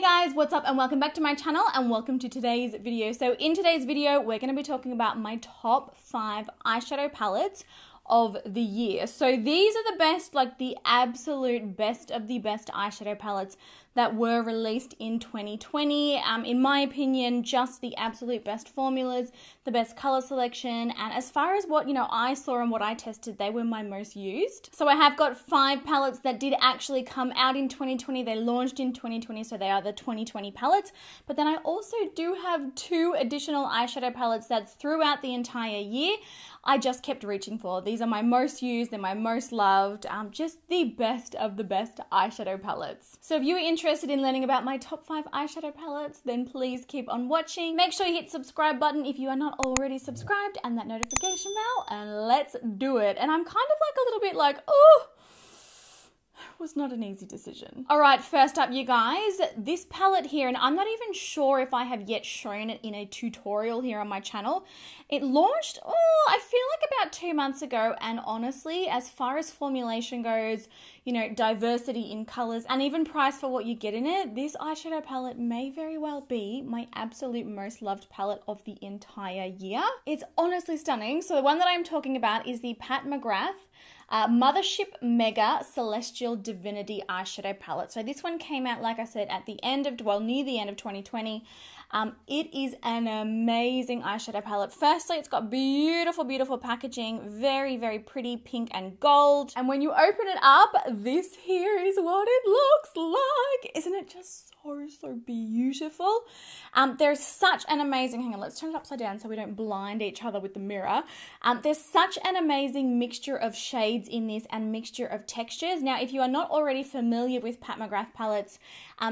guys, what's up and welcome back to my channel and welcome to today's video. So in today's video, we're going to be talking about my top 5 eyeshadow palettes of the year. So these are the best, like the absolute best of the best eyeshadow palettes that were released in 2020. In my opinion, just the absolute best formulas, the best color selection, and as far as what, I saw and what I tested, they were my most used. So I have got 5 palettes that did actually come out in 2020. They launched in 2020, so they are the 2020 palettes. But then I also do have 2 additional eyeshadow palettes that throughout the entire year, I just kept reaching for. These are my most used, they're my most loved, just the best of the best eyeshadow palettes. So if you are interested in learning about my top 5 eyeshadow palettes, then please keep on watching. Make sure you hit the subscribe button if you are not already subscribed and that notification bell, and let's do it. And I'm kind of like a little bit like, oh, was not an easy decision. All right, first up, you guys, this palette here, and I'm not even sure if I have yet shown it in a tutorial here on my channel. It launched, I feel like about 2 months ago, and honestly, as far as formulation goes, diversity in colors, and even price for what you get in it, this eyeshadow palette may very well be my absolute most loved palette of the entire year. It's honestly stunning. So the one that I'm talking about is the Pat McGrath Mothership Mega Celestial Divinity eyeshadow palette. So this one came out, like I said, at the end of, near the end of 2020. It is an amazing eyeshadow palette. Firstly, it's got beautiful, beautiful packaging, very, very pretty pink and gold. And when you open it up, this here is what it looks like. Isn't it just so beautiful? There's such an amazing, hang on, let's turn it upside down so we don't blind each other with the mirror. There's such an amazing mixture of shades in this and mixture of textures. Now, if you are not already familiar with Pat McGrath palettes,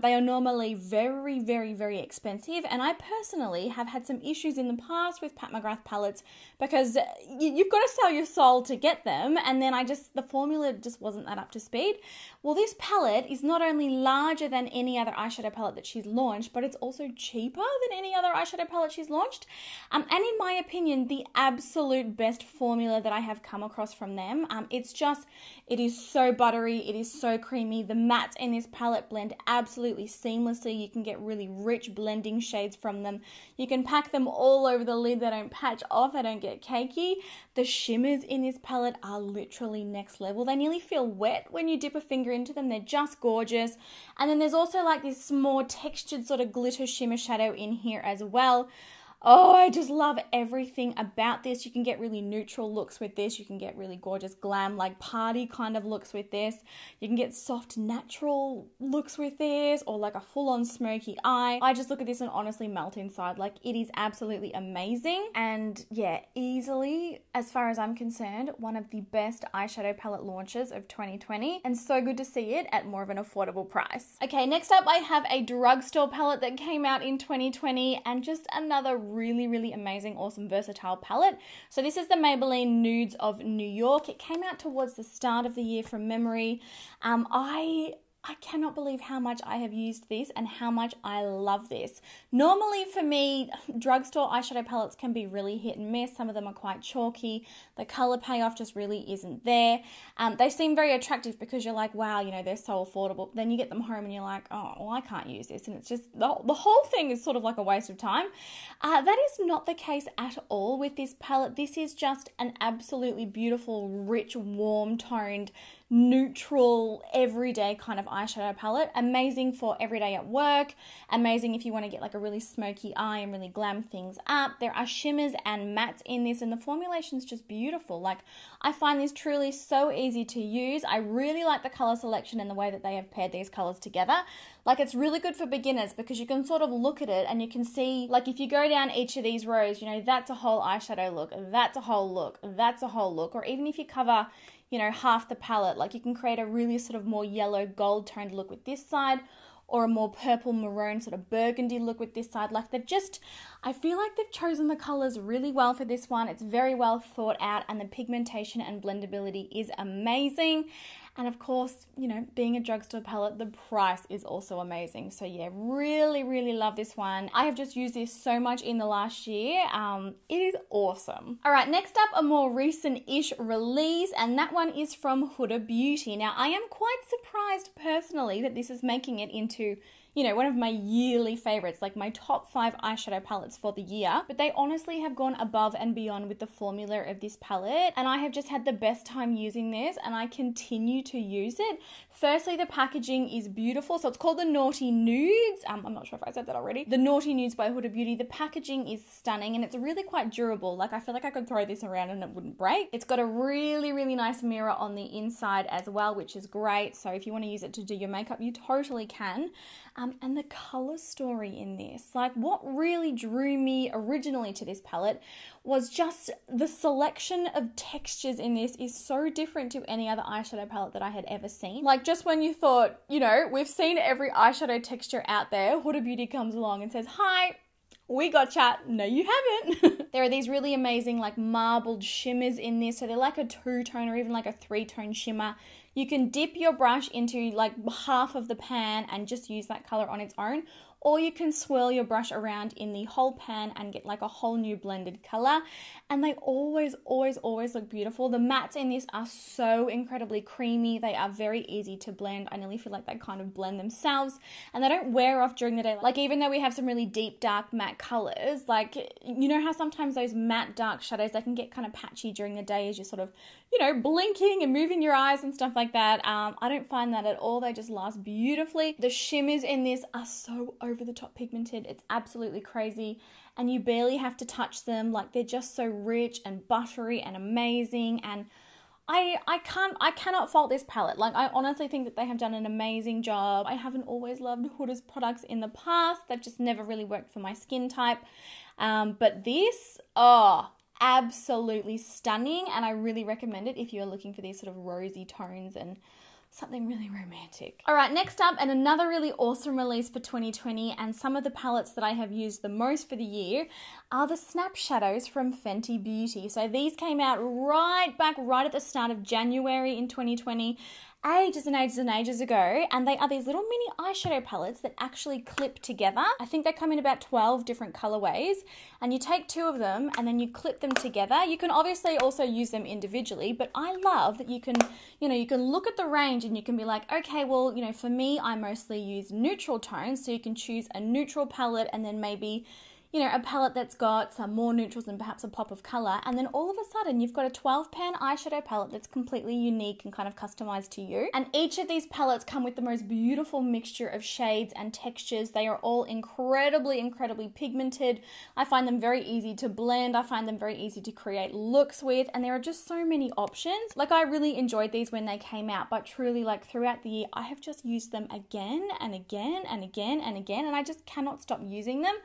they are normally very, very, very expensive. And I personally have had some issues in the past with Pat McGrath palettes because you've got to sell your soul to get them. And then the formula just wasn't that up to speed. Well, this palette is not only larger than any other eyeshadow palette that she's launched, but it's also cheaper than any other eyeshadow palette she's launched. And in my opinion, the absolute best formula that I have come across from them. It is so buttery, it is so creamy. The mattes in this palette blend absolutely seamlessly. You can get really rich blending shades from them. You can pack them all over the lid. They don't patch off, they don't get cakey. The shimmers in this palette are literally next level. They nearly feel wet when you dip a finger into them. They're just gorgeous. And then there's also like this more textured sort of glitter shimmer shadow in here as well. Oh, I just love everything about this. You can get really neutral looks with this. You can get really gorgeous glam, like party kind of looks with this. You can get soft, natural looks with this, or like a full-on smoky eye. I just look at this and honestly melt inside. Like, it is absolutely amazing. And yeah, easily, as far as I'm concerned, one of the best eyeshadow palette launches of 2020. And so good to see it at more of an affordable price. Okay, next up, I have a drugstore palette that came out in 2020, and just another really, really amazing, awesome, versatile palette. So this is the Maybelline Nudes of New York. It came out towards the start of the year from memory. I cannot believe how much I have used this and how much I love this. Normally for me, drugstore eyeshadow palettes can be really hit and miss. Some of them are quite chalky. The color payoff just really isn't there. They seem very attractive because you're like, wow, they're so affordable. Then you get them home and you're like, oh, well, I can't use this. And it's just, the whole thing is sort of like a waste of time. That is not the case at all with this palette. This is just an absolutely beautiful, rich, warm toned, neutral, everyday kind of eyeshadow palette. Amazing for everyday at work. Amazing if you want to get like a really smoky eye and really glam things up. There are shimmers and mattes in this, and the formulation's just beautiful. Like, I find this truly so easy to use. I really like the color selection and the way that they have paired these colors together. Like, it's really good for beginners because you can sort of look at it and you can see, like, if you go down each of these rows, that's a whole eyeshadow look, that's a whole look, that's a whole look. Or even if you cover, half the palette, like, you can create a really sort of more yellow gold toned look with this side, or a more purple maroon sort of burgundy look with this side. Like, I feel like they've chosen the colors really well for this one. It's very well thought out, and the pigmentation and blendability is amazing. And of course, being a drugstore palette, the price is also amazing. So yeah, really, really love this one. I have just used this so much in the last year. It is awesome. All right, next up, a more recent-ish release, and that one is from Huda Beauty. Now, I am quite surprised personally that this is making it into you know, one of my yearly favorites, like my top 5 eyeshadow palettes for the year. But they honestly have gone above and beyond with the formula of this palette, and I have just had the best time using this, and I continue to use it. Firstly, the packaging is beautiful. So it's called the Naughty Nudes. I'm not sure if I said that already. The Naughty Nudes by Huda Beauty. The packaging is stunning, and it's really quite durable. Like, I feel like I could throw this around and it wouldn't break. It's got a really, really nice mirror on the inside as well, which is great. So if you want to use it to do your makeup, you totally can. And the color story in this, like, what really drew me originally to this palette was just the selection of textures in this is so different to any other eyeshadow palette that I had ever seen. Like, just when you thought, you know, we've seen every eyeshadow texture out there, Huda Beauty comes along and says, hi, we gotcha. No, you haven't. There are these really amazing like marbled shimmers in this. So they're like a 2-tone or even like a 3-tone shimmer. You can dip your brush into like half of the pan and just use that color on its own. Or you can swirl your brush around in the whole pan and get like a whole new blended color. And they always, always, always look beautiful. The mattes in this are so incredibly creamy. They are very easy to blend. I nearly feel like they kind of blend themselves, and they don't wear off during the day. Like, even though we have some really deep, dark matte colors, like, you know how sometimes those matte dark shadows, they can get kind of patchy during the day as you're sort of, you know, blinking and moving your eyes and stuff like that. I don't find that at all. They just last beautifully. The shimmers in this are so over the top pigmented. It's absolutely crazy, and you barely have to touch them. Like, they're just so rich and buttery and amazing, and I cannot fault this palette. Like, I honestly think that they have done an amazing job. I haven't always loved Huda's products in the past. They've just never really worked for my skin type. But this, absolutely stunning, and I really recommend it if you're looking for these sort of rosy tones and something really romantic. All right, next up, and another really awesome release for 2020, and some of the palettes that I have used the most for the year are the Snap Shadows from Fenty Beauty. So these came out right at the start of January in 2020, ages and ages and ages ago, and they are these little mini eyeshadow palettes that actually clip together. I think they come in about 12 different colorways, and you take 2 of them and then you clip them together. You can obviously also use them individually, but I love that you can, you know, you can look at the range and you can be like, okay, well, you know, for me, I mostly use neutral tones, so you can choose a neutral palette and then maybe, you know, a palette that's got some more neutrals and perhaps a pop of color, and then all of a sudden you've got a 12-pan eyeshadow palette that's completely unique and kind of customized to you. And each of these palettes come with the most beautiful mixture of shades and textures. They are all incredibly, incredibly pigmented. I find them very easy to blend. I find them very easy to create looks with, and there are just so many options. Like, I really enjoyed these when they came out, but truly, like, throughout the year, I have just used them again and again and again and again, and I just cannot stop using them.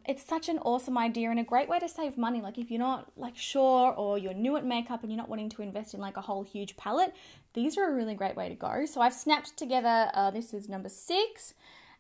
It's such an awesome idea and a great way to save money. Like, if you're not like sure, or you're new at makeup and you're not wanting to invest in like a whole huge palette, these are a really great way to go. So I've snapped together, this is number 6,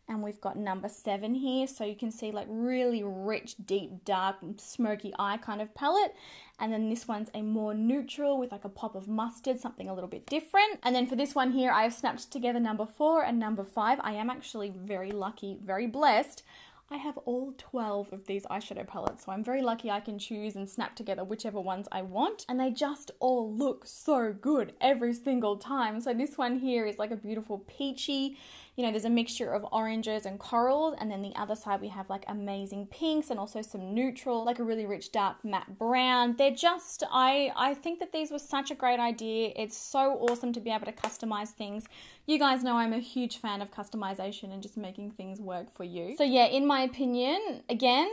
and we've got number 7 here. So you can see like really rich, deep, dark, smoky eye kind of palette. And then this one's a more neutral with like a pop of mustard, something a little bit different. And then for this one here, I have snapped together number 4 and number 5. I am actually very lucky, very blessed. I have all 12 of these eyeshadow palettes, so I'm very lucky I can choose and snap together whichever ones I want, and they just all look so good every single time. So this one here is like a beautiful peachy, you know, there's a mixture of oranges and corals, and then the other side we have like amazing pinks and also some neutral, like a really rich dark matte brown. They're just, I think that these were such a great idea. It's so awesome to be able to customize things. You guys know I'm a huge fan of customization and just making things work for you. So yeah, in my opinion, again,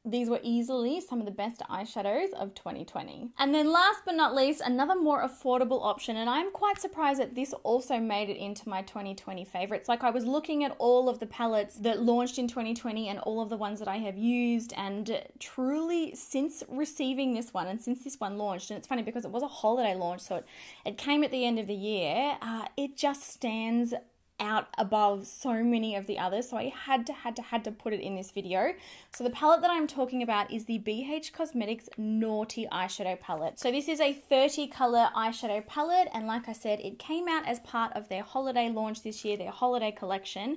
these were easily some of the best eyeshadows of 2020. And then last but not least, another more affordable option, and I'm quite surprised that this also made it into my 2020 favorites. Like, I was looking at all of the palettes that launched in 2020 and all of the ones that I have used, and truly since receiving this one and since this one launched, and it's funny because it was a holiday launch, so it came at the end of the year, it just stands out above so many of the others, so I had to put it in this video. So the palette that I'm talking about is the BH Cosmetics Naughty Eyeshadow Palette. So this is a 30 color eyeshadow palette, and like I said, it came out as part of their holiday launch this year, their holiday collection.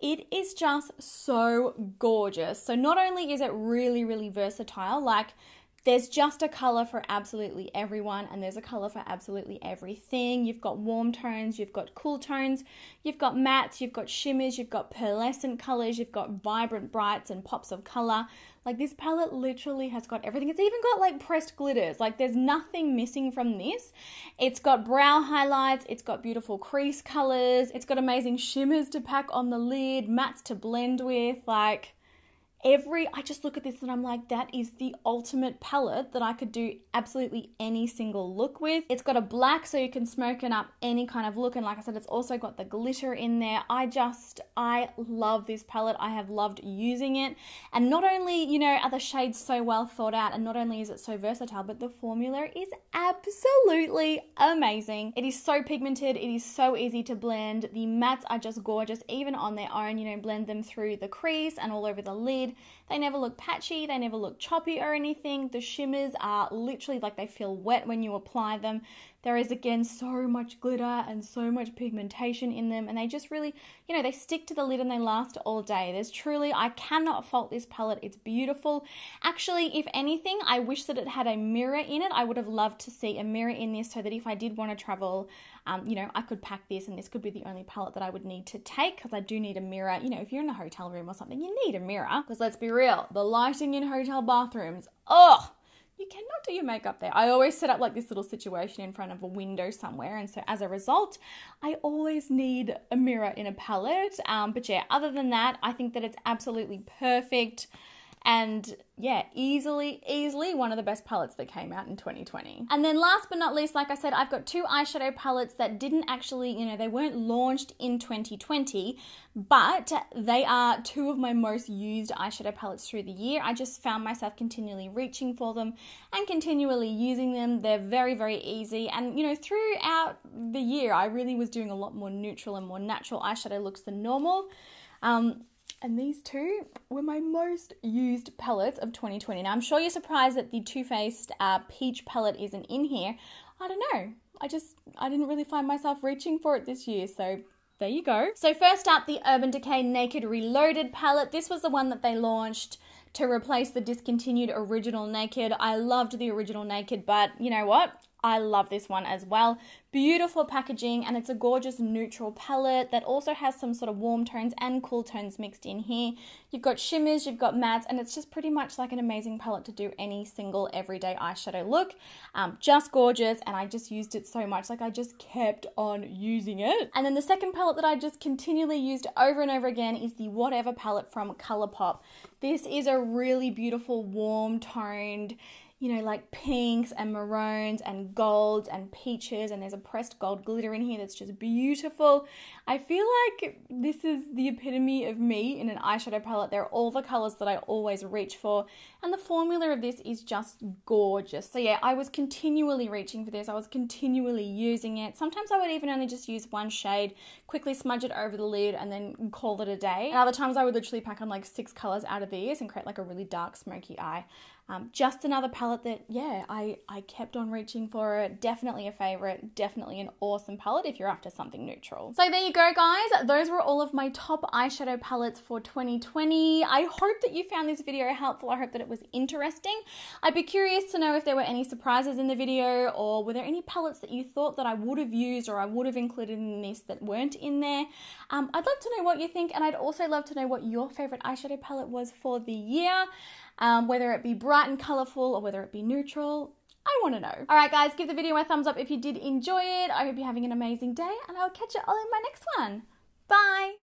It is just so gorgeous. So not only is it really, really versatile, like There's just a color for absolutely everyone, and there's a color for absolutely everything. You've got warm tones, you've got cool tones, you've got mattes, you've got shimmers, you've got pearlescent colors, you've got vibrant brights and pops of color. Like, this palette literally has got everything. It's even got like pressed glitters. Like, there's nothing missing from this. It's got brow highlights, it's got beautiful crease colors, it's got amazing shimmers to pack on the lid, mattes to blend with. Like, I just look at this and I'm like, that is the ultimate palette that I could do absolutely any single look with. It's got a black so you can smoken up any kind of look, and like I said, it's also got the glitter in there. I love this palette. I have loved using it, and not only, you know, are the shades so well thought out, and not only is it so versatile, but the formula is absolutely amazing. It is so pigmented, it is so easy to blend. The mattes are just gorgeous, even on their own, you know, blend them through the crease and all over the lid. They never look patchy, they never look choppy or anything. The shimmers are literally like they feel wet when you apply them. There is, again, so much glitter and so much pigmentation in them, and they just really, you know, they stick to the lid and they last all day. There's truly, I cannot fault this palette. It's beautiful. Actually, if anything, I wish that it had a mirror in it. I would have loved to see a mirror in this so that if I did want to travel, you know, I could pack this, and this could be the only palette that I would need to take, because I do need a mirror. You know, if you're in a hotel room or something, you need a mirror, because let's be real, the lighting in hotel bathrooms, oh, you cannot do your makeup there. I always set up like this little situation in front of a window somewhere, and so as a result, I always need a mirror in a palette. But yeah, other than that, I think that it's absolutely perfect. And yeah, easily one of the best palettes that came out in 2020. And then last but not least, like I said, I've got two eyeshadow palettes that didn't actually, you know, they weren't launched in 2020, but they are two of my most used eyeshadow palettes through the year. I just found myself continually reaching for them and continually using them. They're very, very easy. And, you know, throughout the year, I really was doing a lot more neutral and more natural eyeshadow looks than normal. And these two were my most used palettes of 2020. Now, I'm sure you're surprised that the Too Faced Peach palette isn't in here. I don't know. I didn't really find myself reaching for it this year, so there you go. So first up, the Urban Decay Naked Reloaded palette. This was the one that they launched to replace the discontinued Original Naked. I loved the Original Naked, but you know what? I love this one as well. Beautiful packaging, and it's a gorgeous neutral palette that also has some sort of warm tones and cool tones mixed in here. You've got shimmers, you've got mattes, and it's just pretty much like an amazing palette to do any single everyday eyeshadow look. Just gorgeous, and I just used it so much. Like, I just kept on using it. And then the second palette that I just continually used over and over again is the Whatever palette from ColourPop. This is a really beautiful, warm toned, you know, like pinks and maroons and golds and peaches, and there's a pressed gold glitter in here that's just beautiful. I feel like this is the epitome of me in an eyeshadow palette. They're all the colors that I always reach for, and the formula of this is just gorgeous. So yeah, I was continually reaching for this. I was continually using it. Sometimes I would even only just use one shade, quickly smudge it over the lid, and then call it a day. And other times I would literally pack on like 6 colors out of these and create like a really dark smoky eye. Just another palette that, yeah, I kept on reaching for it. Definitely a favorite, definitely an awesome palette if you're after something neutral. So there you go, guys. Those were all of my top eyeshadow palettes for 2020. I hope that you found this video helpful. I hope that it was interesting. I'd be curious to know if there were any surprises in the video, or were there any palettes that you thought that I would have used or I would have included in this that weren't in there. I'd love to know what you think, and I'd also love to know what your favorite eyeshadow palette was for the year. Whether it be bright and colourful or whether it be neutral, I want to know. Alright guys, give the video a thumbs up if you did enjoy it. I hope you're having an amazing day, and I'll catch you all in my next one. Bye!